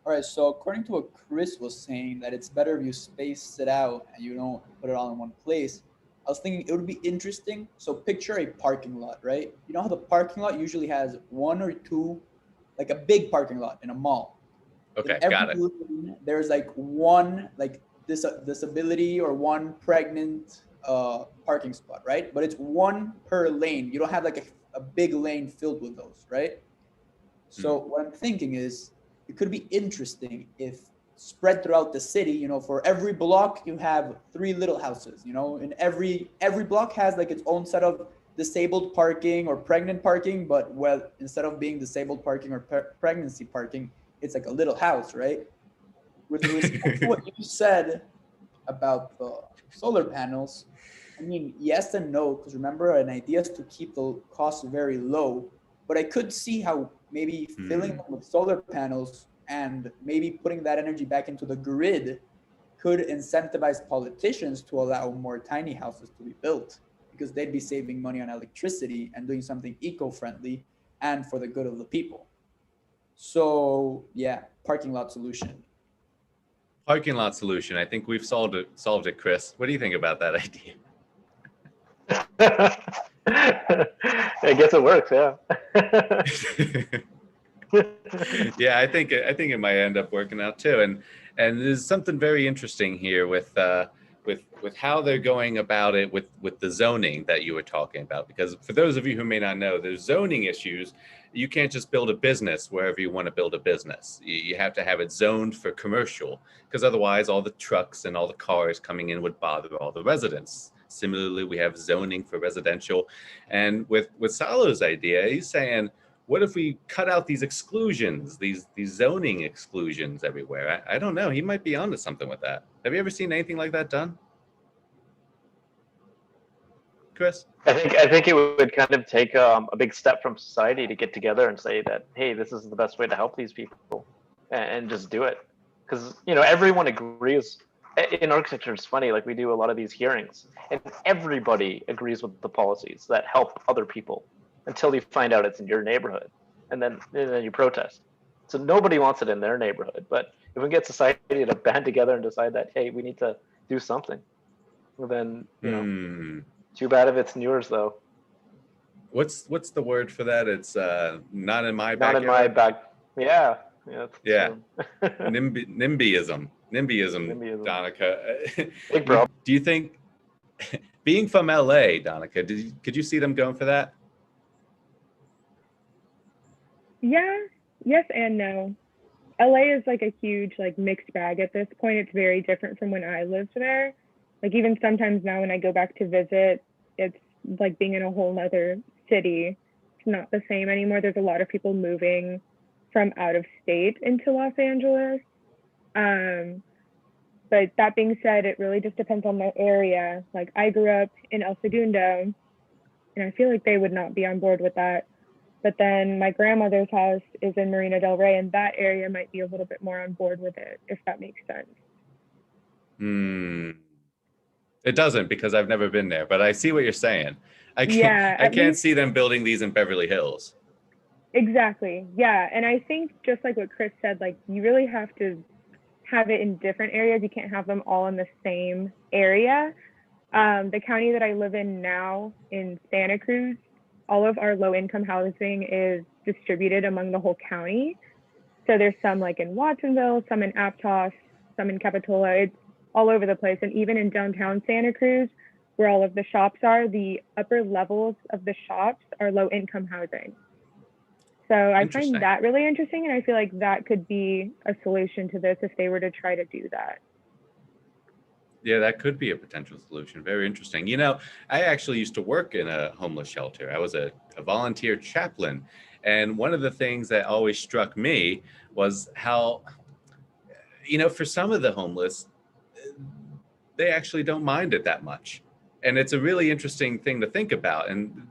All right, so according to what Chris was saying, that it's better if you space it out and you don't put it all in one place. I was thinking it would be interesting. So picture a parking lot, right? You know how the parking lot usually has one or two, like a big parking lot in a mall. Okay, in got it. Lane, there's like one like disability or one pregnant parking spot, right? But it's one per lane. You don't have like a big lane filled with those, right? So what I'm thinking is, it could be interesting if spread throughout the city, for every block you have 3 little houses, and every block has like its own set of disabled parking or pregnant parking, but instead of being disabled parking or pregnancy parking, it's like a little house, right? With respect to what you said about the solar panels, I mean, yes and no, because remember, an idea is to keep the costs very low, but I could see how maybe filling them with solar panels and maybe putting that energy back into the grid could incentivize politicians to allow more tiny houses to be built, because they'd be saving money on electricity and doing something eco-friendly and for the good of the people. So yeah, parking lot solution. Parking lot solution. I think we've solved it, Chris. What do you think about that idea? I guess it works, yeah. Yeah, I think it might end up working out too. And there's something very interesting here with with how they're going about it with the zoning that you were talking about. Because for those of you who may not know, there's zoning issues. You can't just build a business wherever you want to build a business. You have to have it zoned for commercial, because otherwise all the trucks and all the cars coming in would bother all the residents. Similarly, we have zoning for residential. And with Salo's idea, he's saying, what if we cut out these exclusions, these zoning exclusions everywhere? I don't know. He might be onto something with that. Have you ever seen anything like that done, Chris? I think it would kind of take a big step from society to get together and say that, hey, this is the best way to help these people, and just do it. Because everyone agrees. In architecture, it's funny. Like, we do a lot of these hearings, and everybody agrees with the policies that help other people, until you find out it's in your neighborhood, and then you protest. So nobody wants it in their neighborhood. But if we get society to band together and decide that, hey, we need to do something, well, then too bad if it's in yours, though. What's the word for that? It's not in my backyard. Not in my back. Yeah. NIMBYism, Donica. Big problem. Do you think, being from LA, Donica, could you see them going for that? Yeah, yes and no. LA is like a huge like mixed bag at this point. It's very different from when I lived there. Like, even sometimes now when I go back to visit, it's like being in a whole other city. It's not the same anymore. There's a lot of people moving from out of state into Los Angeles. But that being said, it really just depends on the area. Like, I grew up in El Segundo, and I feel like they would not be on board with that. But then my grandmother's house is in Marina del Rey, and that area might be a little bit more on board with it, if that makes sense. It doesn't, because I've never been there, but I see what you're saying. I can't see them building these in Beverly Hills. Exactly. Yeah. And I think, just like what Chris said, like, you really have to have it in different areas. You can't have them all in the same area. The county that I live in now, in Santa Cruz, all of our low-income housing is distributed among the whole county. So there's some like in Watsonville, some in Aptos, some in Capitola. It's all over the place. And even in downtown Santa Cruz, where all of the shops are, the upper levels of the shops are low-income housing. So I find that really interesting, and I feel like that could be a solution to this if they were to try to do that. Yeah, that could be a potential solution. Very interesting. I actually used to work in a homeless shelter. I was a volunteer chaplain. And one of the things that always struck me was how, for some of the homeless, they actually don't mind it that much. And it's a really interesting thing to think about. And,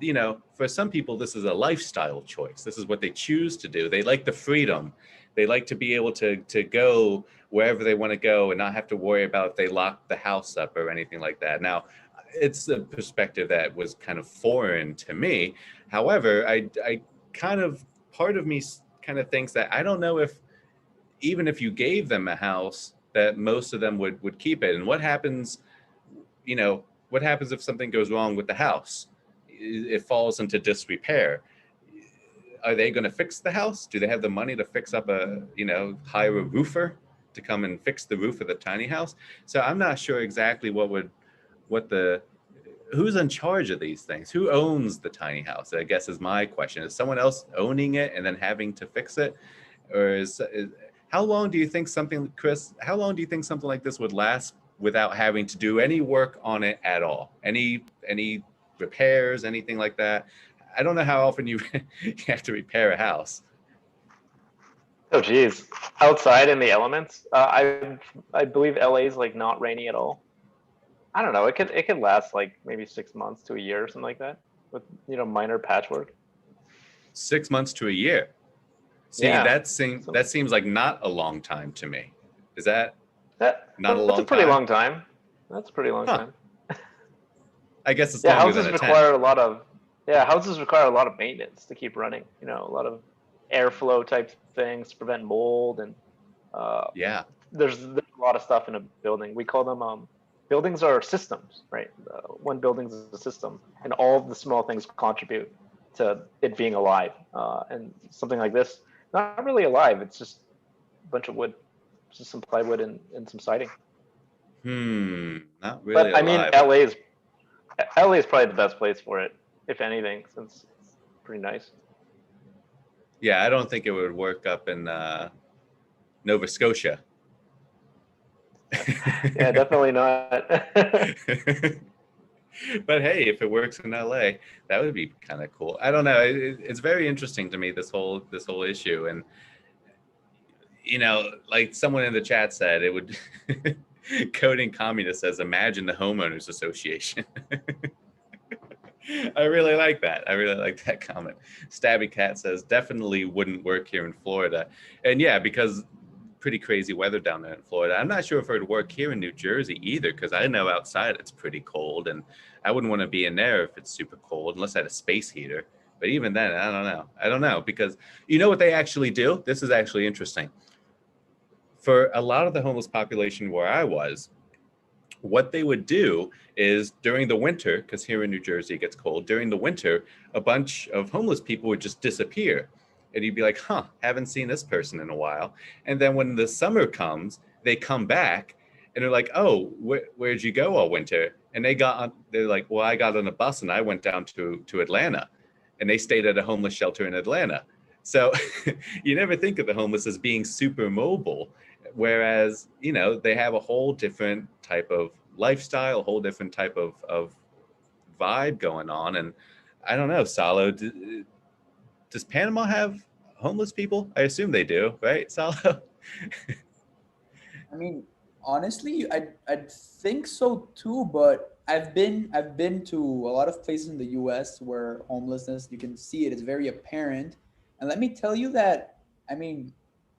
for some people, this is a lifestyle choice. This is what they choose to do. They like the freedom. They like to be able to go wherever they want to go and not have to worry about if they lock the house up or anything like that. Now, it's a perspective that was kind of foreign to me. However, I kind of, part of me kind of thinks that I don't know if, even if you gave them a house, that most of them would keep it. And what happens, what happens if something goes wrong with the house? It falls into disrepair. Are they going to fix the house? Do they have the money to fix up hire a roofer to come and fix the roof of the tiny house? So I'm not sure exactly who's in charge of these things? Who owns the tiny house? I guess is my question. Is someone else owning it and then having to fix it? Or how long do you think Chris, how long do you think something like this would last without having to do any work on it at all? Any repairs, anything like that? I don't know how often you have to repair a house. Oh, geez. Outside in the elements, I believe LA is like not rainy at all. I don't know. It could last like maybe 6 months to a year or something like that, with minor patchwork. 6 months to a year. See, yeah. that seems like not a long time to me. Is that not a long time? That's a pretty long time. That's a pretty long time. I guess it's longer than a 10. Houses require a lot of maintenance to keep running. A lot of airflow type things to prevent mold, and there's a lot of stuff in a building. We call them buildings are systems, right? One building is a system, and all of the small things contribute to it being alive. And something like this, not really alive. It's just a bunch of wood, just some plywood and some siding. Not really But I mean, alive. LA is probably the best place for it, if anything, since it's pretty nice. Yeah, I don't think it would work up in Nova Scotia. Yeah, definitely not. But hey, if it works in LA, that would be kind of cool. I don't know. It's very interesting to me, this whole issue. And like someone in the chat said, it would coding communist says, imagine the homeowners association. I really like that. I really like that comment. Stabby Cat says, definitely wouldn't work here in Florida. And yeah, because pretty crazy weather down there in Florida. I'm not sure if it would work here in New Jersey either, because I know outside it's pretty cold, and I wouldn't want to be in there if it's super cold unless I had a space heater. But even then, I don't know, because you know what they actually do? This is actually interesting. For a lot of the homeless population where I was, what they would do is during the winter, because here in New Jersey it gets cold, during the winter, a bunch of homeless people would just disappear. And you'd be like, haven't seen this person in a while. And then when the summer comes, they come back and they're like, oh, where'd you go all winter? And they're like, well, I got on a bus and I went down to Atlanta. And they stayed at a homeless shelter in Atlanta. So you never think of the homeless as being super mobile, whereas, they have a whole different type of lifestyle, a whole different type of vibe going on. And I don't know, Salo, does Panama have homeless people? I assume they do, right, Salo? I mean, honestly, I'd think so too, but I've been to a lot of places in the US where homelessness, you can see it, it's very apparent. And let me tell you that, I mean,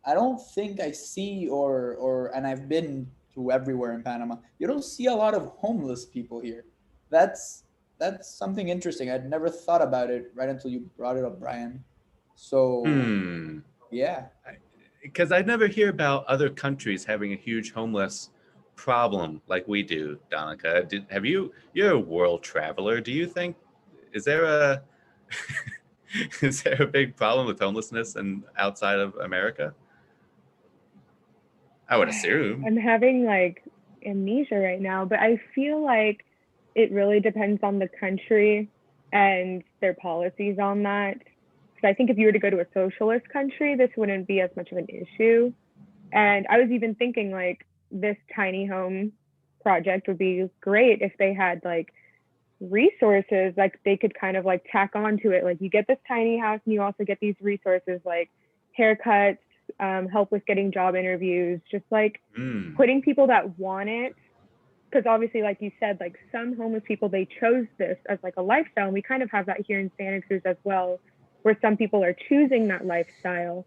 I don't think I see and I've been to everywhere in Panama. You don't see a lot of homeless people here. That's something interesting. I'd never thought about it right until you brought it up, Brian. So yeah. Because I never hear about other countries having a huge homeless problem like we do, Donica. You're a world traveler. Do you think, is there a big problem with homelessness and outside of America? I would assume. I'm having like amnesia right now, but I feel like it really depends on the country and their policies on that. Because I think if you were to go to a socialist country, this wouldn't be as much of an issue. And I was even thinking like this tiny home project would be great if they had like resources, like they could kind of like tack onto it. Like you get this tiny house and you also get these resources like haircuts, help with getting job interviews, just like putting people that want it. Because obviously, like you said, like some homeless people, they chose this as like a lifestyle. And we kind of have that here in Santa Cruz as well, where some people are choosing that lifestyle.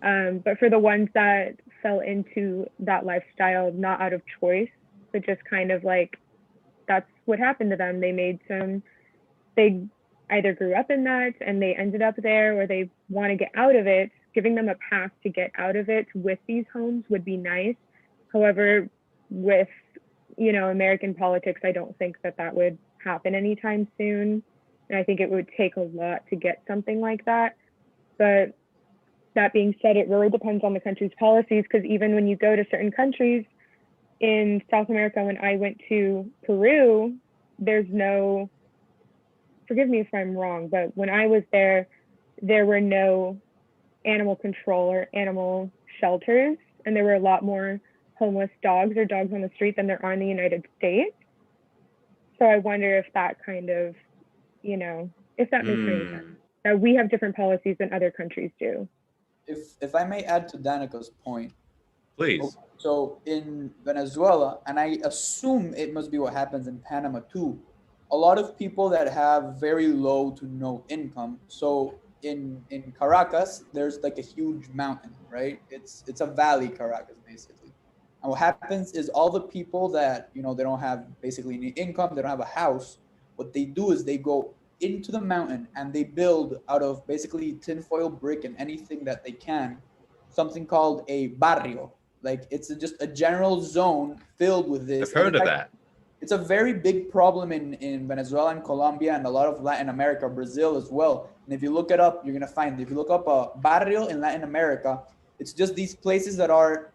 But for the ones that fell into that lifestyle, not out of choice, but just kind of like, that's what happened to them. They either grew up in that and they ended up there, or they want to get out of it. Giving them a path to get out of it with these homes would be nice. However, with, American politics, I don't think that would happen anytime soon. And I think it would take a lot to get something like that. But that being said, it really depends on the country's policies, because even when you go to certain countries in South America, when I went to Peru, there's no, forgive me if I'm wrong, but when I was there were no animal control or animal shelters, and there were a lot more homeless dogs or dogs on the street than there are in the United States. So I wonder if that kind of, if that makes any sense. That we have different policies than other countries do. If I may add to Danica's point. Please. So in Venezuela, and I assume it must be what happens in Panama too, a lot of people that have very low to no income. So in Caracas, there's like a huge mountain, right? It's a valley, Caracas, basically. And what happens is all the people that, they don't have basically any income, they don't have a house, what they do is they go into the mountain and they build out of basically tinfoil brick and anything that they can, something called a barrio. Like it's just a general zone filled with this. I've heard of that. It's a very big problem in Venezuela and Colombia and a lot of Latin America, Brazil as well. And if you look it up, you're going to find it. If you look up a barrio in Latin America, it's just these places that are,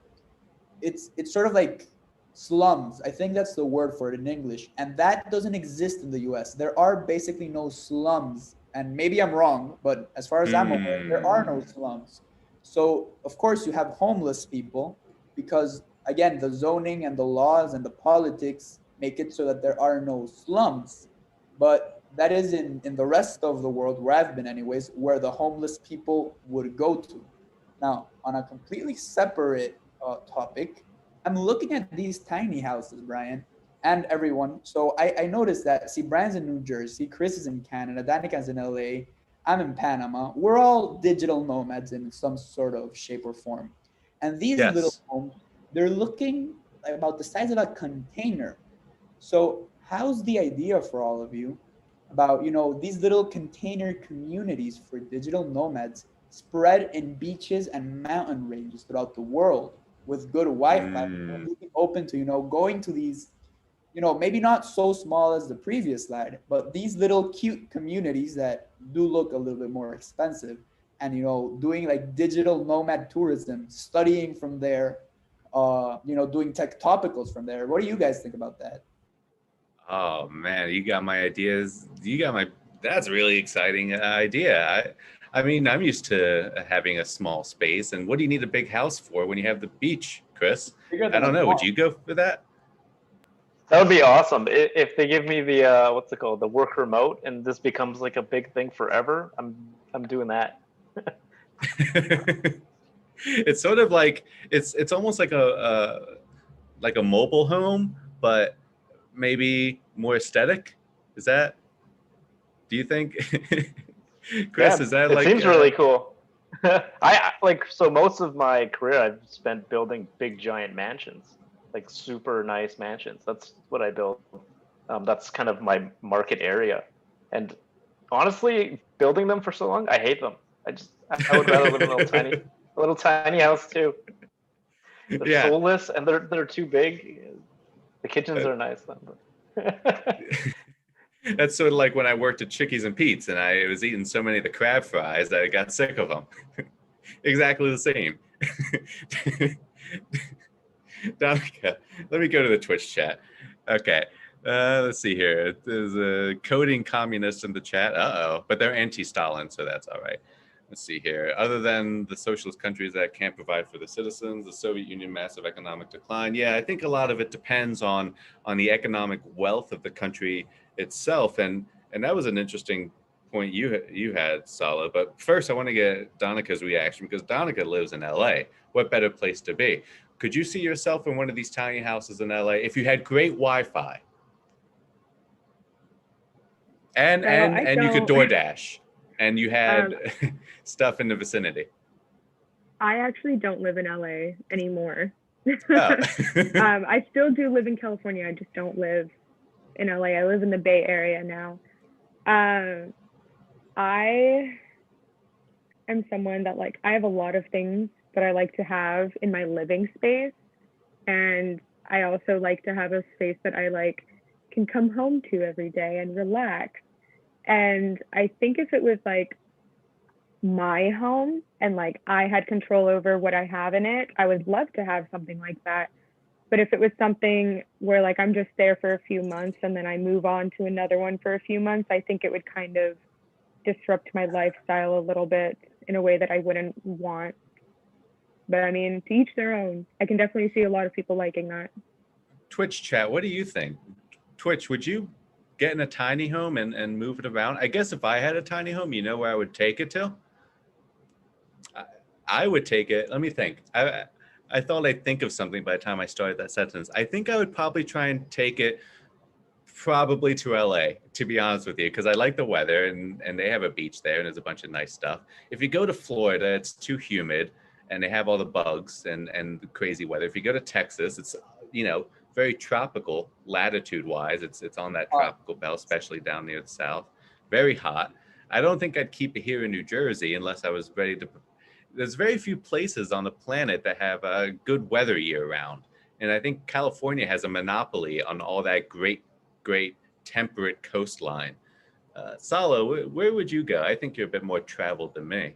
it's sort of like slums. I think that's the word for it in English. And that doesn't exist in the US. There are basically no slums. And maybe I'm wrong, but as far as I'm aware, there are no slums. So, of course, you have homeless people because, again, the zoning and the laws and the politics make it so that there are no slums. But that is in the rest of the world, where I've been, anyways, where the homeless people would go to. Now, on a completely separate topic, I'm looking at these tiny houses, Brian, and everyone. So I noticed that, see, Brian's in New Jersey, Chris is in Canada, Danica's in LA, I'm in Panama. We're all digital nomads in some sort of shape or form. And these little Yes. homes, they're looking like about the size of a container. So how's the idea for all of you about, these little container communities for digital nomads spread in beaches and mountain ranges throughout the world with good Wi-Fi, Mm. being open to, going to these, maybe not so small as the previous slide, but these little cute communities that do look a little bit more expensive, and, doing like digital nomad tourism, studying from there, doing tech topicals from there. What do you guys think about that? Oh man, you got my ideas. That's a really exciting idea. I mean, I'm used to having a small space, and what do you need a big house for when you have the beach, Chris? Bigger I than a don't know. Would mall. you go for that? That would be awesome. If they give me the what's it called, the work remote, and this becomes like a big thing forever. I'm doing that. It's sort of like it's almost like a mobile home, but maybe more aesthetic. Is that? Do you think, Chris? Yeah, Is that it like? seems really cool. I like, so most of my career I've spent building big giant mansions, like super nice mansions. That's what I build. That's kind of my market area. And honestly, building them for so long, I hate them. I would rather live in a little tiny house too. They're Yeah. soulless and they're too big. The kitchens are nice then, but That's sort of like when I worked at Chickies and Pete's, and I was eating so many of the crab fries that I got sick of them. Exactly the same. Donica, let me go to the Twitch chat. Okay. Let's see here. There's a coding communist in the chat. But they're anti-Stalin, so that's all right. Let's see here. Other than the socialist countries that can't provide for the citizens, the Soviet Union massive economic decline. Yeah, I think a lot of it depends on the economic wealth of the country itself, and that was an interesting point you had, Sala. But first, I want to get Donica's reaction, because Donica lives in LA. What better place to be? Could you see yourself in one of these tiny houses in LA if you had great Wi-Fi and you could DoorDash and you had stuff in the vicinity? I actually don't live in LA anymore. Oh. I still do live in California. I just don't live in LA. I live in the Bay Area now. I am someone that, like, I have a lot of things that I like to have in my living space. And I also like to have a space that I can come home to every day and relax. And I think if it was like my home and I had control over what I have in it, I would love to have something like that. But if it was something where I'm just there for a few months and then I move on to another one for a few months, I think it would kind of disrupt my lifestyle a little bit in a way that I wouldn't want. But I mean, to each their own. I can definitely see a lot of people liking that. Twitch chat, what do you think? Twitch, would you get in a tiny home and move it around? I guess if I had a tiny home, you know where I would take it to? I would take it. Let me think. I thought I'd think of something by the time I started that sentence. I think I would probably try and take it probably to LA, to be honest with you, because I like the weather and they have a beach there and there's a bunch of nice stuff. If you go to Florida, it's too humid and they have all the bugs and the crazy weather. If you go to Texas, it's, very tropical latitude wise. It's on that tropical belt, especially down near the south. Very hot. I don't think I'd keep it here in New Jersey unless I was ready to. There's very few places on the planet that have good weather year round. And I think California has a monopoly on all that great temperate coastline. Salo, where would you go? I think you're a bit more traveled than me.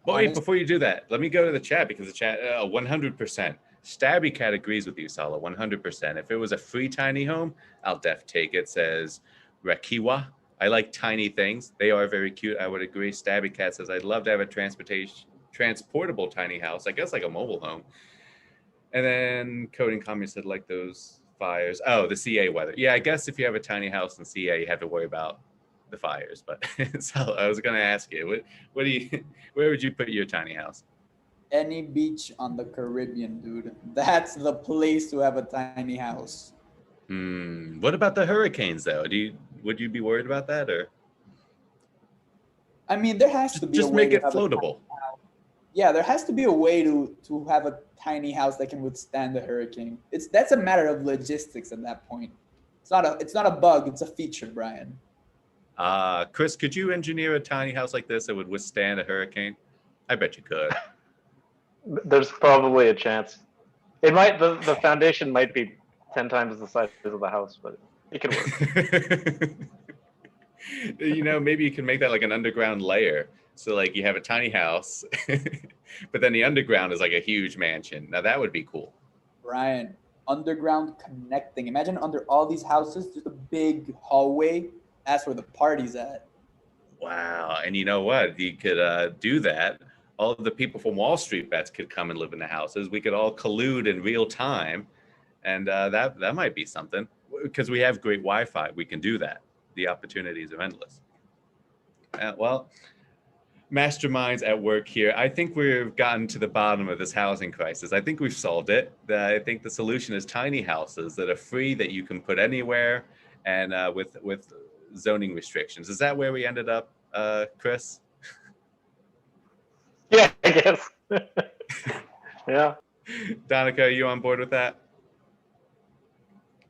But wait, before you do that, let me go to the chat, because the chat, 100%. Stabby Cat agrees with you, Sala, 100%. If it was a free tiny home, I'll take it, says Rakiwa. I like tiny things. They are very cute. I would agree. Stabby Cat says, I'd love to have a transportable tiny house. I guess like a mobile home. And then Coding Communist said, like those fires. Oh, the CA weather. Yeah, I guess if you have a tiny house in CA, you have to worry about the fires. But so I was going to ask you, where would you put your tiny house? Any beach on the Caribbean, dude. That's the place to have a tiny house. What about the hurricanes, though? Would you be worried about that, or? I mean, there has to be just a way make it to have floatable. Yeah, there has to be a way to have a tiny house that can withstand a hurricane. That's a matter of logistics at that point. It's not a bug, it's a feature, Brian. Chris, could you engineer a tiny house like this that would withstand a hurricane? I bet you could. There's probably a chance. It might. The foundation might be 10 times the size of the house, but it could work. Maybe you can make that like an underground layer. So like you have a tiny house, but then the underground is like a huge mansion. Now that would be cool. Brian, underground connecting. Imagine under all these houses, just a big hallway. That's where the party's at. Wow. And you know what? You could do that. All of the people from Wall Street bets could come and live in the houses. We could all collude in real time. And that might be something. Because we have great Wi-Fi. We can do that. The opportunities are endless. Well, masterminds at work here. I think we've gotten to the bottom of this housing crisis. I think we've solved it. I think the solution is tiny houses that are free, that you can put anywhere, and with zoning restrictions. Is that where we ended up, Chris? Yeah, I guess. Yeah. Donica, are you on board with that?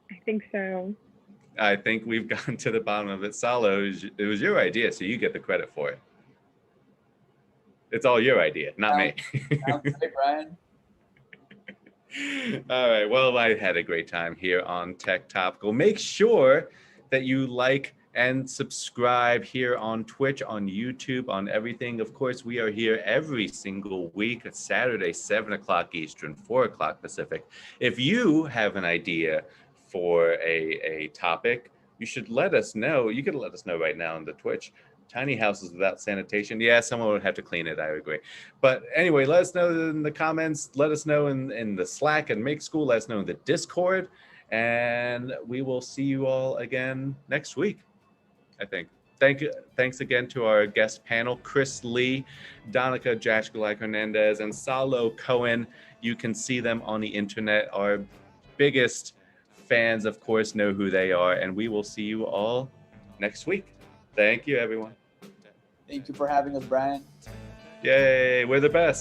I think so. I think we've gotten to the bottom of it. Salo, it was your idea, so you get the credit for it. It's all your idea, not me. Sounds great, Brian. All right. Well, I had a great time here on Tech Topical. Make sure that you like and subscribe here on Twitch, on YouTube, on everything. Of course, we are here every single week. It's Saturday, 7 o'clock Eastern, 4 o'clock Pacific. If you have an idea for a topic, you should let us know. You could let us know right now on the Twitch. Tiny houses without sanitation. Yeah, someone would have to clean it. I agree. But anyway, let us know in the comments. Let us know in the Slack and Make School. Let us know in the Discord. And we will see you all again next week, I think. Thanks again to our guest panel, Chris Lee, Donica Jashkalak Hernandez, and Salo Cohen. You can see them on the internet. Our biggest fans, of course, know who they are. And we will see you all next week. Thank you, everyone. Thank you for having us, Brian. Yay, we're the best.